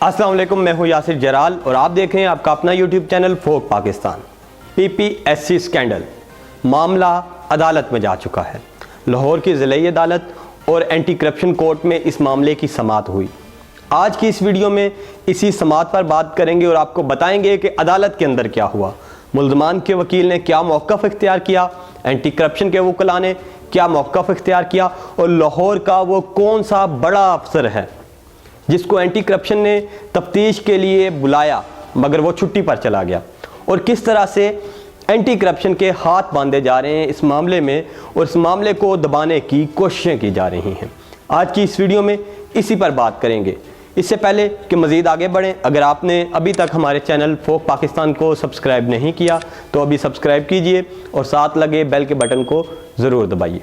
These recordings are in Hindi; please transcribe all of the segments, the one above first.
अस्सलाम वालेकुम, मैं हूं यासिर जराल और आप देख रहे हैं आपका अपना यूट्यूब चैनल फोक पाकिस्तान। पीपीएससी स्कैंडल मामला अदालत में जा चुका है। लाहौर की ज़िला अदालत और एंटी करप्शन कोर्ट में इस मामले की समाअत हुई। आज की इस वीडियो में इसी समाअत पर बात करेंगे और आपको बताएंगे कि अदालत के अंदर क्या हुआ, मुल्ज़मान के वकील ने क्या मौक़िफ़ इख्तियार किया, एंटी करप्शन के वकला ने क्या मौक़िफ़ इख्तियार किया और लाहौर का वो कौन सा बड़ा अफसर है जिसको एंटी करप्शन ने तफ्तीश के लिए बुलाया मगर वो छुट्टी पर चला गया, और किस तरह से एंटी करप्शन के हाथ बांधे जा रहे हैं इस मामले में और इस मामले को दबाने की कोशिशें की जा रही हैं। आज की इस वीडियो में इसी पर बात करेंगे। इससे पहले कि मज़ीद आगे बढ़ें, अगर आपने अभी तक हमारे चैनल फोक पाकिस्तान को सब्सक्राइब नहीं किया तो अभी सब्सक्राइब कीजिए और साथ लगे बेल के बटन को ज़रूर दबाइए।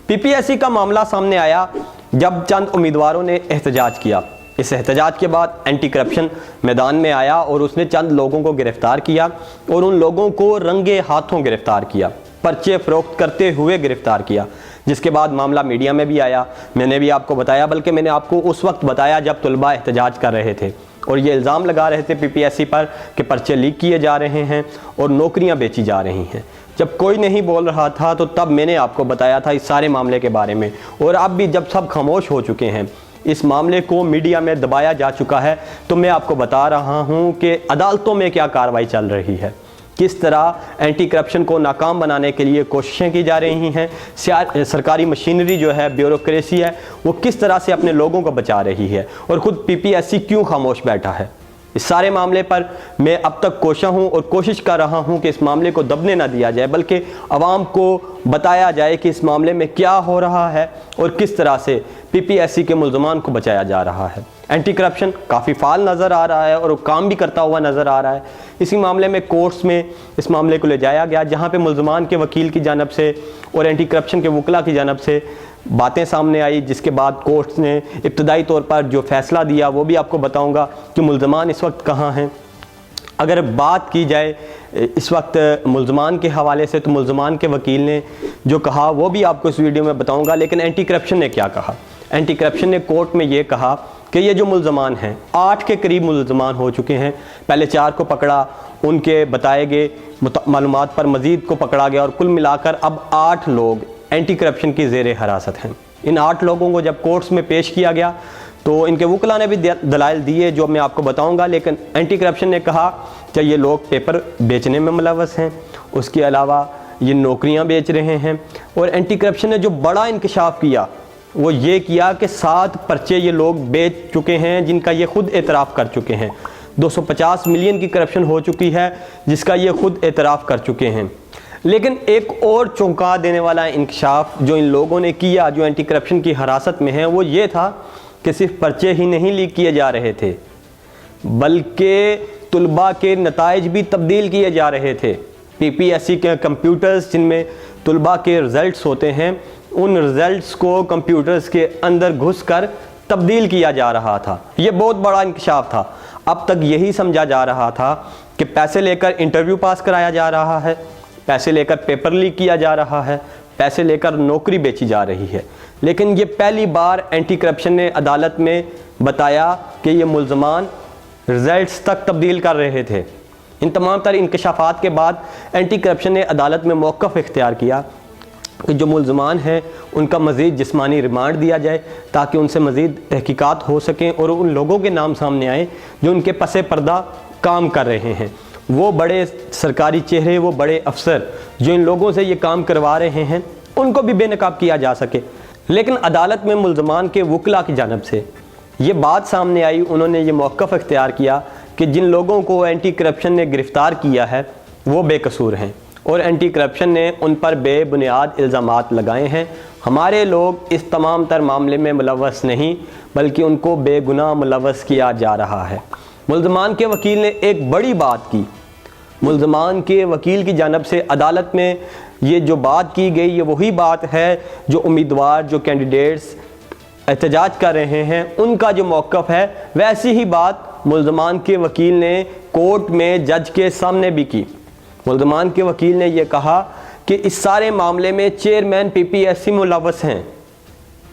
पीपीएससी का मामला सामने आया जब चंद उम्मीदवारों ने एहतजाज किया। इस एहतजाज के बाद एंटी करप्शन मैदान में आया और उसने चंद लोगों को गिरफ्तार किया और उन लोगों को रंगे हाथों गिरफ्तार किया, पर्चे फ़रोख्त करते हुए गिरफ्तार किया, जिसके बाद मामला मीडिया में भी आया। मैंने भी आपको बताया, बल्कि मैंने आपको उस वक्त बताया जब तलबा एहतजाज कर रहे थे और ये इल्ज़ाम लगा रहे थे पीपीएससी पर कि पर्चे लीक किए जा रहे हैं और नौकरियां बेची जा रही हैं। जब कोई नहीं बोल रहा था तो तब मैंने आपको बताया था इस सारे मामले के बारे में, और अब भी जब सब खामोश हो चुके हैं, इस मामले को मीडिया में दबाया जा चुका है, तो मैं आपको बता रहा हूं कि अदालतों में क्या कार्रवाई चल रही है, किस तरह एंटी करप्शन को नाकाम बनाने के लिए कोशिशें की जा रही हैं। सरकारी मशीनरी जो है, ब्यूरोक्रेसी है, वो किस तरह से अपने लोगों को बचा रही है और ख़ुद पीपीएससी क्यों खामोश बैठा है। इस सारे मामले पर मैं अब तक कोशा हूँ और कोशिश कर रहा हूँ कि इस मामले को दबने ना दिया जाए, बल्कि आवाम को बताया जाए कि इस मामले में क्या हो रहा है और किस तरह से पीपीएससी के मुल्ज़मान को बचाया जा रहा है। एंटी करप्शन काफ़ी फाल नज़र आ रहा है और काम भी करता हुआ नज़र आ रहा है। इसी मामले में कोर्ट्स में इस मामले को ले जाया गया, जहाँ पे मुल्ज़मान के वकील की जानब से और एंटी करप्शन के वकला की जानब से बातें सामने आई, जिसके बाद कोर्ट्स ने इब्तदाई तौर पर जो फ़ैसला दिया वो भी आपको बताऊंगा कि मुल्ज़मान इस वक्त कहाँ हैं। अगर बात की जाए इस वक्त मुल्ज़मान के हवाले से, तो मुल्ज़मान के वकील ने जो कहा वो भी आपको इस वीडियो में बताऊंगा। लेकिन एंटी करप्शन ने क्या कहा? एंटी करप्शन ने कोर्ट में ये कहा कि ये जो मुल्ज़मान हैं, 8 के करीब मुल्ज़मान हो चुके हैं। पहले 4 को पकड़ा, उनके बताए गए मालूमात पर मज़ीद को पकड़ा गया और कुल मिलाकर अब 8 लोग एंटी करप्शन की ज़ेर हिरासत हैं। इन 8 लोगों को जब कोर्ट्स में पेश किया गया तो इनके वकला ने भी दलाइल दिए जो मैं आपको बताऊंगा। लेकिन एंटी करप्शन ने कहा कि ये लोग पेपर बेचने में मुलव्वस हैं, उसके अलावा ये नौकरियां बेच रहे हैं। और एंटी करप्शन ने जो बड़ा इंकशाफ किया वो ये किया कि 7 पर्चे ये लोग बेच चुके हैं, जिनका ये खुद एतराफ़ कर चुके हैं। 250 मिलियन की करप्शन हो चुकी है, जिसका ये खुद एतराफ़ कर चुके हैं। लेकिन एक और चौंका देने वाला इंकशाफ जो इन लोगों ने किया, जो एंटी करप्शन की हिरासत में है, वो ये था कि सिर्फ पर्चे ही नहीं लीक किए जा रहे थे, बल्कि तुलबा के नताइज भी तब्दील किए जा रहे थे। पीपीएससी के कंप्यूटर्स जिनमें तुलबा के रिज़ल्ट्स होते हैं, उन रिज़ल्ट्स को कंप्यूटर्स के अंदर घुसकर तब्दील किया जा रहा था। ये बहुत बड़ा इंकशाफ था। अब तक यही समझा जा रहा था कि पैसे लेकर इंटरव्यू पास कराया जा रहा है, पैसे लेकर पेपर लीक किया जा रहा है, पैसे लेकर नौकरी बेची जा रही है। लेकिन ये पहली बार एंटी करप्शन ने अदालत में बताया कि ये मुल्ज़मान रिज़ल्ट्स तक तब्दील कर रहे थे। इन तमाम तर इंकशाफात के बाद एंटी करप्शन ने अदालत में मौक़िफ़ इख्तियार किया कि जो मुल्ज़मान हैं उनका मज़ीद जिस्मानी रिमांड दिया जाए, ताकि उनसे मज़ीद तहकीकात हो सकें और उन लोगों के नाम सामने आए जो उनके पसे पर्दा काम कर रहे हैं। वो बड़े सरकारी चेहरे, वो बड़े अफसर जो इन लोगों से ये काम करवा रहे हैं, उनको भी बेनकाब किया जा सके। लेकिन अदालत में मुल्ज़मान के वकला की जानब से ये बात सामने आई, उन्होंने ये मौक़िफ़ इख्तियार किया कि जिन लोगों को एंटी करप्शन ने गिरफ़्तार किया है वो बेकसूर हैं और एंटी करप्शन ने उन पर बेबुनियाद इल्ज़ामात लगाए हैं। हमारे लोग इस तमाम तर मामले में मुलव्वस नहीं, बल्कि उनको बेगुनाह मुलव्वस किया जा रहा है। मुल्ज़मान के वकील ने एक बड़ी बात की। मुल्ज़मान के वकील की जानब से अदालत में ये जो बात की गई, ये वही बात है जो उम्मीदवार, जो कैंडिडेट्स एहतजाज कर रहे हैं, उनका जो मौक़िफ़ है, वैसी ही बात मुल्ज़मान के वकील ने कोर्ट में जज के सामने भी की। मुल्ज़मान के वकील ने यह कहा कि इस सारे मामले में चेयरमैन पीपीएससी मुलव्वस हैं।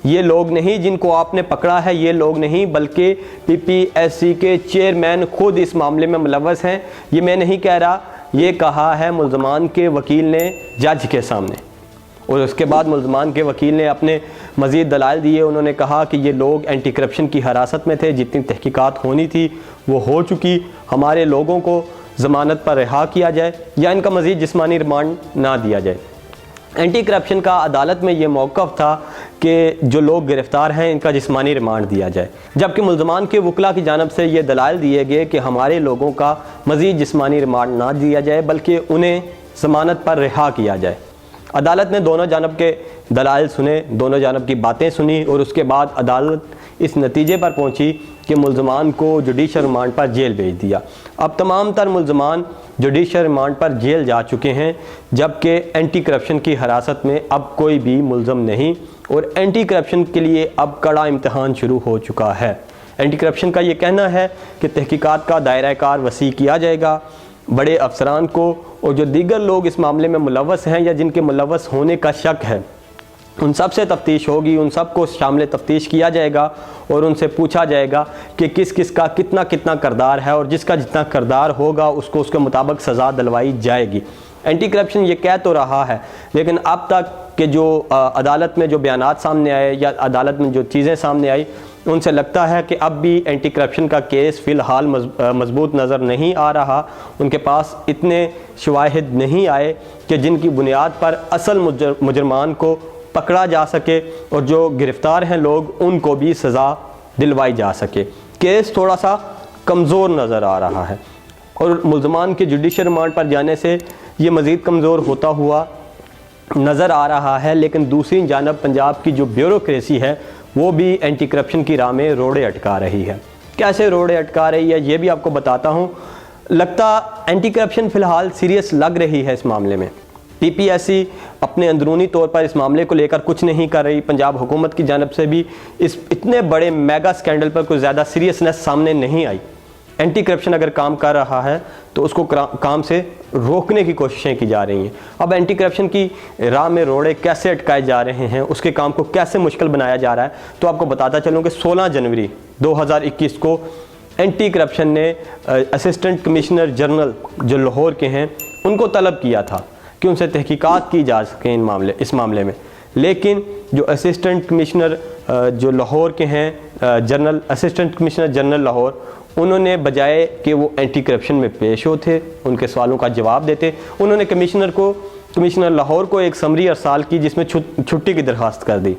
ये लोग नहीं जिनको आपने पकड़ा है, ये लोग नहीं, बल्कि PPSC के चेयरमैन खुद इस मामले में मुलव्वस हैं। ये मैं नहीं कह रहा, ये कहा है मुल्ज़मान के वकील ने जज के सामने, और उसके बाद मुल्ज़मान के वकील ने अपने मज़ीद दलाइल दिए। उन्होंने कहा कि ये लोग एंटी करप्शन की हिरासत में थे, जितनी तहकीकात होनी थी वो हो चुकी, हमारे लोगों को ज़मानत पर रिहा किया जाए या इनका मज़ीद जिस्मानी रिमांड ना दिया जाए। एंटी करप्शन का अदालत में ये मौक़िफ़ था कि जो लोग गिरफ़्तार हैं इनका जिस्मानी रिमांड दिया जाए, जबकि मुल्ज़मान के वकला की जानब से ये दलाइल दिए गए कि हमारे लोगों का मज़ीद जिस्मानी रिमांड ना दिया जाए बल्कि उन्हें ज़मानत पर रिहा किया जाए। अदालत ने दोनों जानब के दलाइल सुने, दोनों जानब की बातें सुनी और उसके बाद अदालत इस नतीजे पर पहुंची कि मुल्ज़मान को जुडिशल रिमांड पर जेल भेज दिया। अब तमाम तर मुल्ज़मान जुडिशल रिमांड पर जेल जा चुके हैं, जबकि एंटी करप्शन की हिरासत में अब कोई भी मुल्ज़म नहीं, और एंटी करप्शन के लिए अब कड़ा इम्तहान शुरू हो चुका है। एंटी करप्शन का ये कहना है कि तहकीकात का दायरा कार वसी किया जाएगा, बड़े अफसरान को और जो दीगर लोग इस मामले में मुलव्वस हैं या जिनके मुलव्वस होने का शक है उन सब से तफ्तीश होगी, उन सब को शामिल तफ्तीश किया जाएगा और उनसे पूछा जाएगा कि किस किस का कितना कितना किरदार है, और जिसका जितना किरदार होगा उसको उसके मुताबिक सज़ा दिलवाई जाएगी। एंटी करप्शन ये कह तो रहा है, लेकिन अब तक के जो अदालत में जो बयानात सामने आए या अदालत में जो चीज़ें सामने आई उनसे लगता है कि अब भी एंटी करप्शन का केस फ़िलहाल मजबूत नज़र नहीं आ रहा। उनके पास इतने शवाहिद नहीं आए कि जिनकी बुनियाद पर असल मुजरमान को पकड़ा जा सके और जो गिरफ़्तार हैं लोग उनको भी सज़ा दिलवाई जा सके। केस थोड़ा सा कमज़ोर नज़र आ रहा है और मुल्ज़मान के जुडिशल रिमांड पर जाने से ये मज़ीद कमज़ोर होता हुआ नज़र आ रहा है। लेकिन दूसरी जानब पंजाब की जो ब्यूरोक्रेसी है वो भी एंटी करप्शन की राह में रोड़े अटका रही है। कैसे रोड़े अटका रही है ये भी आपको बताता हूँ। लगता एंटी करप्शन फ़िलहाल सीरियस लग रही है इस मामले में। PPSC अपने अंदरूनी तौर पर इस मामले को लेकर कुछ नहीं कर रही। पंजाब हुकूमत की जानब से भी इस इतने बड़े मेगा स्कैंडल पर कोई ज़्यादा सीरियसनेस सामने नहीं आई। एंटी करप्शन अगर काम कर रहा है तो उसको काम से रोकने की कोशिशें की जा रही हैं। अब एंटी करप्शन की राह में रोड़े कैसे अटकाए जा रहे हैं, उसके काम को कैसे मुश्किल बनाया जा रहा है, तो आपको बताता चलूँ कि 16 जनवरी 2021 को एंटी करप्शन ने असिस्टेंट कमिश्नर जनरल जो लाहौर के हैं उनको तलब किया था कि उनसे तहकीकात की जा सके इस मामले में। लेकिन जो असिस्टेंट कमिश्नर जो लाहौर के हैं general assistant commissioner general Lahore, उन्होंने बजाय कि वो एंटी करप्शन में पेश होते, उनके सवालों का जवाब देते, उन्होंने कमिश्नर लाहौर को एक समरी अरसाल की जिसमें छुट्टी की दरख्वास्त कर दी।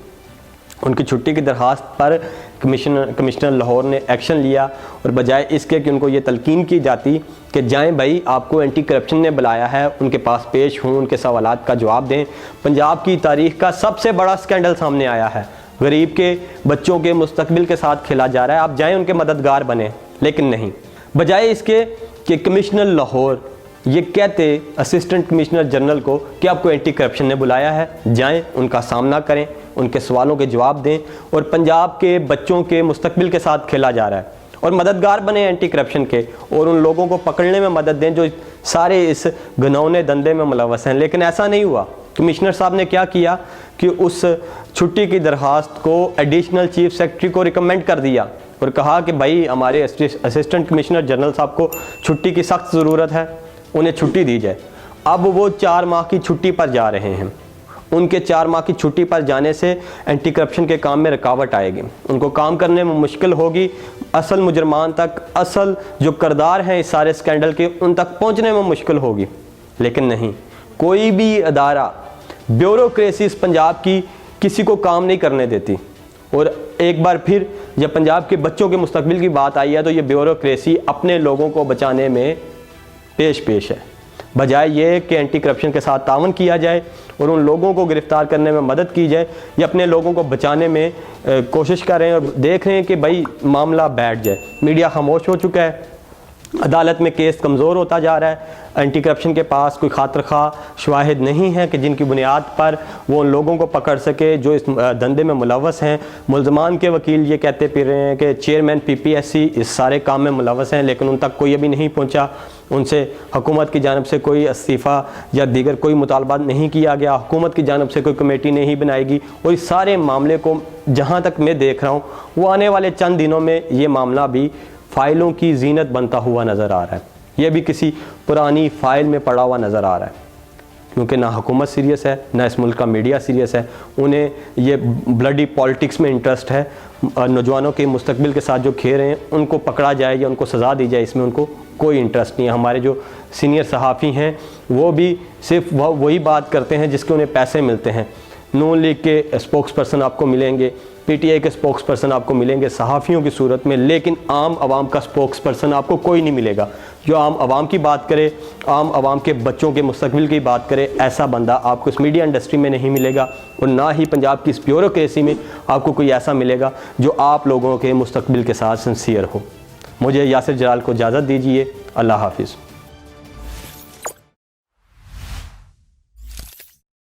उनकी छुट्टी की दरख्वास्त पर कमिश्नर लाहौर ने एक्शन लिया और बजाय इसके कि उनको ये तलकीन की जाती कि जाएं भाई आपको एंटी करप्शन ने बुलाया है, उनके पास पेश हों, उनके सवालात का जवाब दें। पंजाब की तारीख़ का सबसे बड़ा स्कैंडल सामने आया है, गरीब के बच्चों के मुस्तकबिल के साथ खेला जा रहा है, आप जाएँ उनके मददगार बने। लेकिन नहीं, बजाय इसके कि कमिश्नर लाहौर ये कहते असिस्टेंट कमिश्नर जनरल को कि आपको एंटी करप्शन ने बुलाया है, जाएं उनका सामना करें, उनके सवालों के जवाब दें, और पंजाब के बच्चों के मुस्तकबिल के साथ खेला जा रहा है और मददगार बने एंटी करप्शन के और उन लोगों को पकड़ने में मदद दें जो सारे इस घिनौने धंधे में मुलव्वस हैं। लेकिन ऐसा नहीं हुआ। कमिश्नर साहब ने क्या किया कि उस छुट्टी की दरख्वास्त को एडिशनल चीफ सेक्रेटरी को रिकमेंड कर दिया और कहा कि भाई हमारे असिस्टेंट कमिश्नर जनरल साहब को छुट्टी की सख्त ज़रूरत है, उन्हें छुट्टी दी जाए। अब वो 4 माह की छुट्टी पर जा रहे हैं। उनके 4 माह की छुट्टी पर जाने से एंटी करप्शन के काम में रुकावट आएगी, उनको काम करने में मुश्किल होगी, असल मुजरमान तक, असल जो किरदार हैं इस सारे स्कैंडल के, उन तक पहुंचने में मुश्किल होगी। लेकिन नहीं, कोई भी अदारा, ब्यूरोक्रेसी इस पंजाब की किसी को काम नहीं करने देती। और एक बार फिर जब पंजाब के बच्चों के मुस्तकबिल की बात आई है तो ये ब्यूरोक्रेसी अपने लोगों को बचाने में पेश है, बजाय ये कि एंटी करप्शन के साथ तावन किया जाए और उन लोगों को गिरफ़्तार करने में मदद की जाए या अपने लोगों को बचाने में कोशिश कर रहे हैं और देख रहे हैं कि भाई मामला बैठ जाए। मीडिया खामोश हो चुका है, अदालत में केस कमज़ोर होता जा रहा है। एंटी करप्शन के पास कोई खातरखा शवाहिद नहीं है कि जिनकी बुनियाद पर वो उन लोगों को पकड़ सके जो इस धंधे में मुलव्वस हैं। मुल्ज़मान के वकील ये कहते फिर रहे हैं कि चेयरमैन PPSC इस सारे काम में मुलव्वस हैं, लेकिन उन तक कोई अभी नहीं पहुंचा। उनसे हुकूमत की जानिब से कोई इस्तीफ़ा या दीगर कोई मुतालबा नहीं किया गया, हुकूमत की जानिब से कोई कमेटी नहीं बनाएगी। और इस सारे मामले को जहाँ तक मैं देख रहा हूँ वो आने वाले चंद दिनों में ये मामला भी फ़ाइलों की जीनत बनता हुआ नज़र आ रहा है। ये भी किसी पुरानी फ़ाइल में पड़ा हुआ नज़र आ रहा है, क्योंकि ना हुकूमत सीरियस है, ना इस मुल्क का मीडिया सीरियस है। उन्हें ये ब्लडी पॉलिटिक्स में इंटरेस्ट है। नौजवानों के मुस्तकबिल के साथ जो खेल रहे हैं उनको पकड़ा जाए या उनको सज़ा दी जाए, इसमें उनको कोई इंटरेस्ट नहीं है। हमारे जो सीनियर सहाफ़ी हैं वो भी सिर्फ वही बात करते हैं जिसके उन्हें पैसे मिलते हैं। नून लीग के स्पोक्स पर्सन आपको मिलेंगे, PTI के स्पोक्स पर्सन आपको मिलेंगे सहाफ़ियों की सूरत में, लेकिन आम आवाम का स्पोक्स पर्सन आपको कोई नहीं मिलेगा जो आम आवाम की बात करे, आम आवाम के बच्चों के मुस्तकबिल की बात करे। ऐसा बंदा आपको इस मीडिया इंडस्ट्री में नहीं मिलेगा, और ना ही पंजाब की इस ब्यूरोक्रेसी में आपको कोई ऐसा मिलेगा जो आप लोगों के मुस्तकबिल के साथ सिंसियर हो। मुझे यासिर जलाल को इजाज़त दीजिए। अल्लाह हाफिज़।